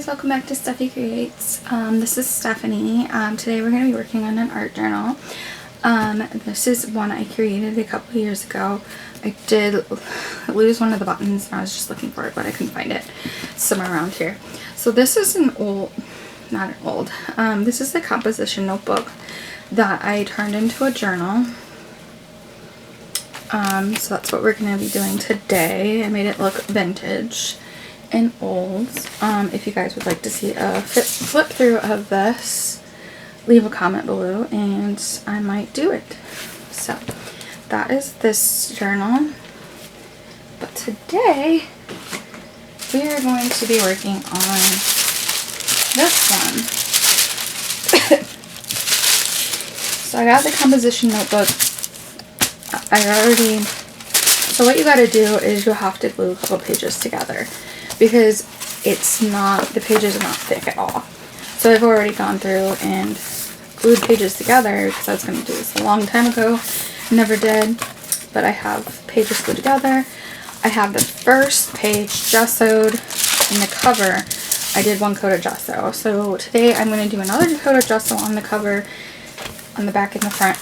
guys, welcome back to Stephie Creates. This is Stephanie. Today we're going to be working on an art journal. This is one I created a couple of years ago. I did lose one of the buttons and I was just looking for it, but I couldn't find it somewhere around here. So this is this is a composition notebook that I turned into a journal. So that's what we're going to be doing today. I made it look vintage and old. If you guys would like to see a flip through of this, leave a comment below and I might do it. So that is this journal. But today we are going to be working on this one. So I got the composition notebook. So what you gotta do is you have to glue a couple pages together because the pages are not thick at all. So I've already gone through and glued pages together because I was going to do this a long time ago. Never did, but I have pages glued together. I have the first page gessoed, and the cover I did one coat of gesso. So today I'm going to do another coat of gesso on the cover, on the back and the front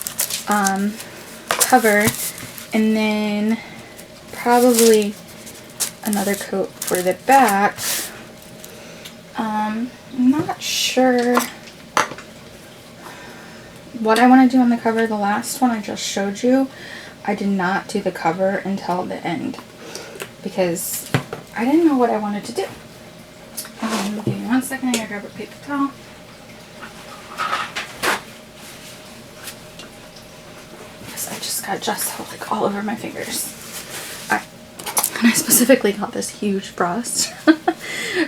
cover, and then probably another coat for the back. I'm not sure what I want to do on the cover. The last one I just showed you, I did not do the cover until the end because I didn't know what I wanted to do. Give me 1 second, I gotta grab a paper towel. Because I just got gesso like all over my fingers. And I specifically got this huge brush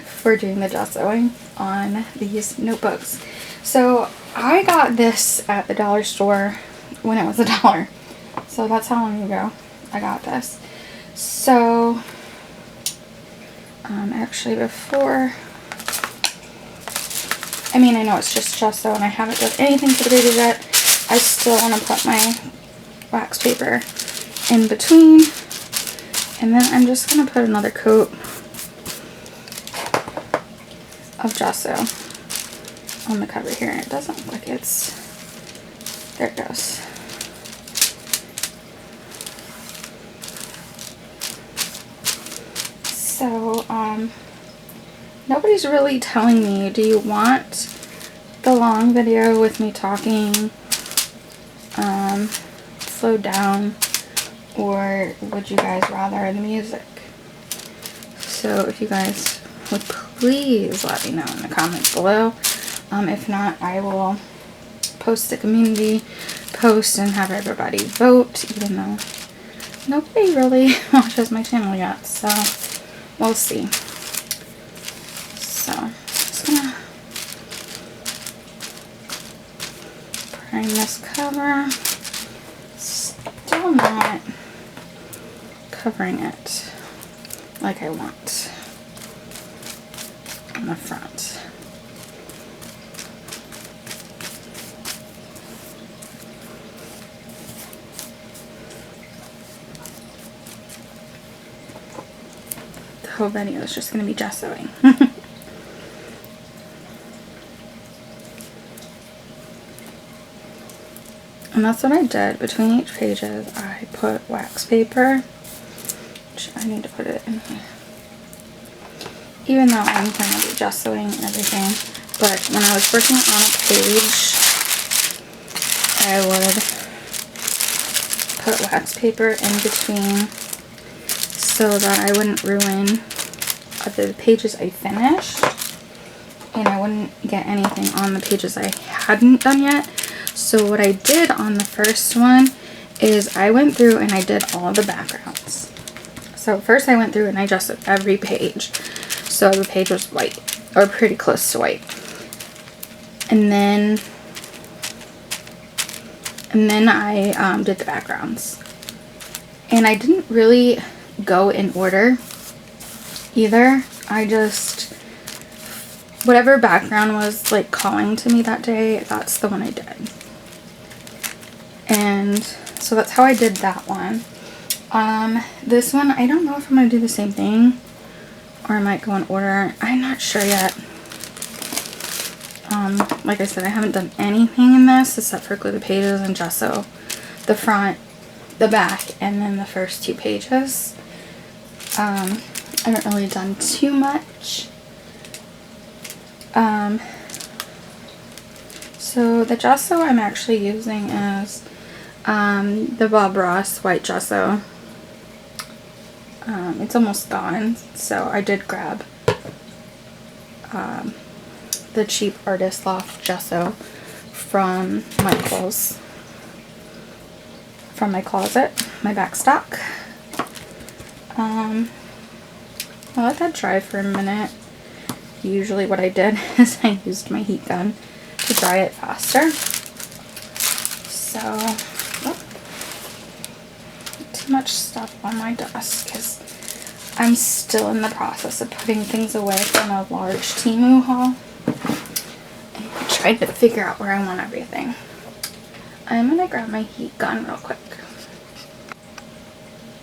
for doing the gessoing on these notebooks. So I got this at the dollar store when it was $1. So that's how long ago I got this. So actually before, I know it's just gesso and I haven't done anything to the pages yet. I still want to put my wax paper in between. And then I'm just going to put another coat of gesso on the cover here. It doesn't look like it's... There it goes. So, nobody's really telling me, do you want the long video with me talking, slowed down, or would you guys rather the music? So if you guys would please let me know in the comments below. If not, I will post a community post and have everybody vote, even though nobody really watches my channel yet, so we'll see. So I'm just gonna prime this cover. Still not covering it like I want on the front. The whole video is just going to be gessoing. And that's what I did. Between each pages, I put wax paper. Which I need to put it in here. Even though I'm going to be gessoing and everything. But when I was working on a page, I would put wax paper in between so that I wouldn't ruin the pages I finished. And I wouldn't get anything on the pages I hadn't done yet. So what I did on the first one is I went through and I did all the backgrounds. So first I went through and I gessoed every page. So the page was white, or pretty close to white. And then I did the backgrounds. And I didn't really go in order either. I just, whatever background was like calling to me that day, that's the one I did. And so that's how I did that one. This one, I don't know if I'm going to do the same thing or I might go in order. I'm not sure yet. Like I said, I haven't done anything in this except for glue the pages and gesso the front, the back, and then the first 2 pages. I haven't really done too much. So the gesso I'm actually using is the Bob Ross white gesso. It's almost gone, so I did grab the cheap Artist Loft gesso from Michael's, from my closet, my back stock. I'll let that dry for a minute. Usually what I did is I used my heat gun to dry it faster. So, too much stuff on my desk because I'm still in the process of putting things away from a large Temu haul. And I'm trying to figure out where I want everything. I'm going to grab my heat gun real quick.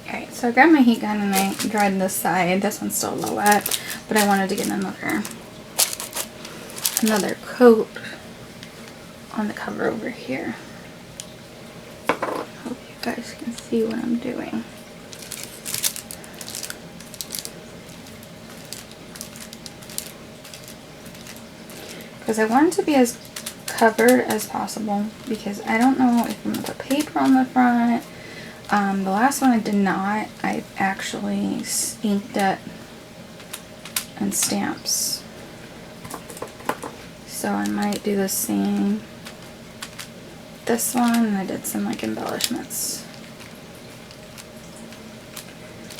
Alright, so I grabbed my heat gun and I dried this side. This one's still a little wet, but I wanted to get another coat on the cover over here. Hope you guys can see what I'm doing. Because I want it to be as covered as possible, because I don't know if I'm going to put paper on the front. The last one I did not. I actually inked it and stamps. So I might do the same this one, and I did some like embellishments.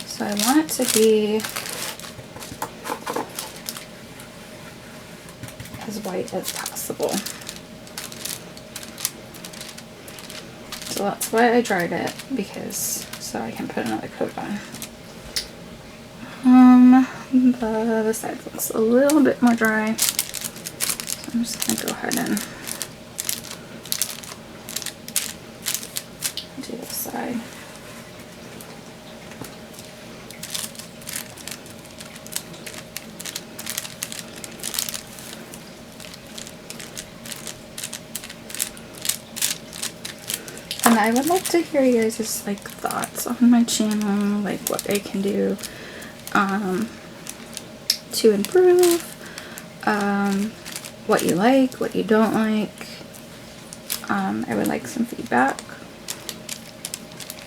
So I want it to be as white as possible. So that's why I dried it, because so I can put another coat on. The side looks a little bit more dry. So I'm just gonna go ahead and do this side. And I would like to hear you guys' like thoughts on my channel, like what I can do to improve, what you like, what you don't like. I would like some feedback.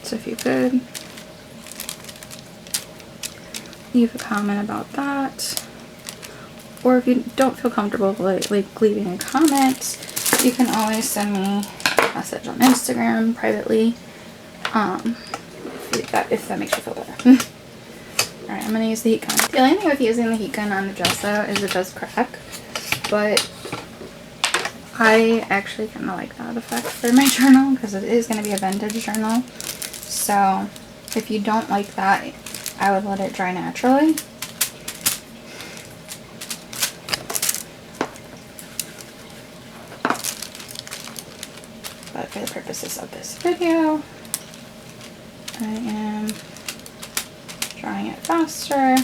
So if you could leave a comment about that, or if you don't feel comfortable like leaving a comment, you can always send me message on Instagram privately, if that makes you feel better. Alright, I'm going to use the heat gun. The only thing with using the heat gun on the gesso is it does crack, but I actually kind of like that effect for my journal because it is going to be a vintage journal. So if you don't like that, I would let it dry naturally. But for the purposes of this video, I am drying it faster,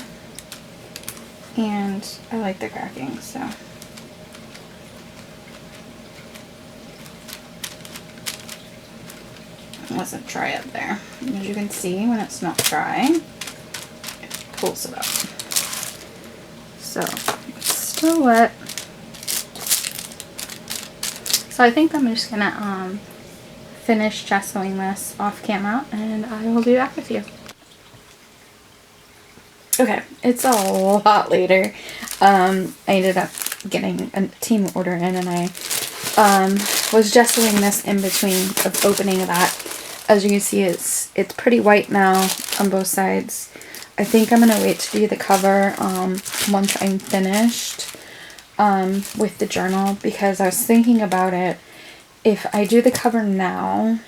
and I like the cracking, so. It wasn't dry up there. As you can see, when it's not dry, it pulls it up. So, it's still wet. So I think I'm just gonna finish gessoing this off camera, and I will be back with you. Okay, it's a lot later. I ended up getting a team order in, and I was gessoing this in between of opening that. As you can see, it's pretty white now on both sides. I think I'm gonna wait to do the cover once I'm finished with the journal, because I was thinking about it. If I do the cover now,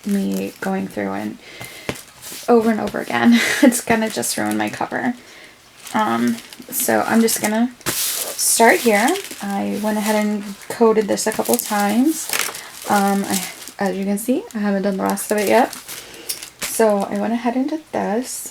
me going through and over again, it's gonna just ruin my cover. So I'm just gonna start here. I went ahead and coated this a couple times. As you can see, I haven't done the rest of it yet. So I went ahead and did this.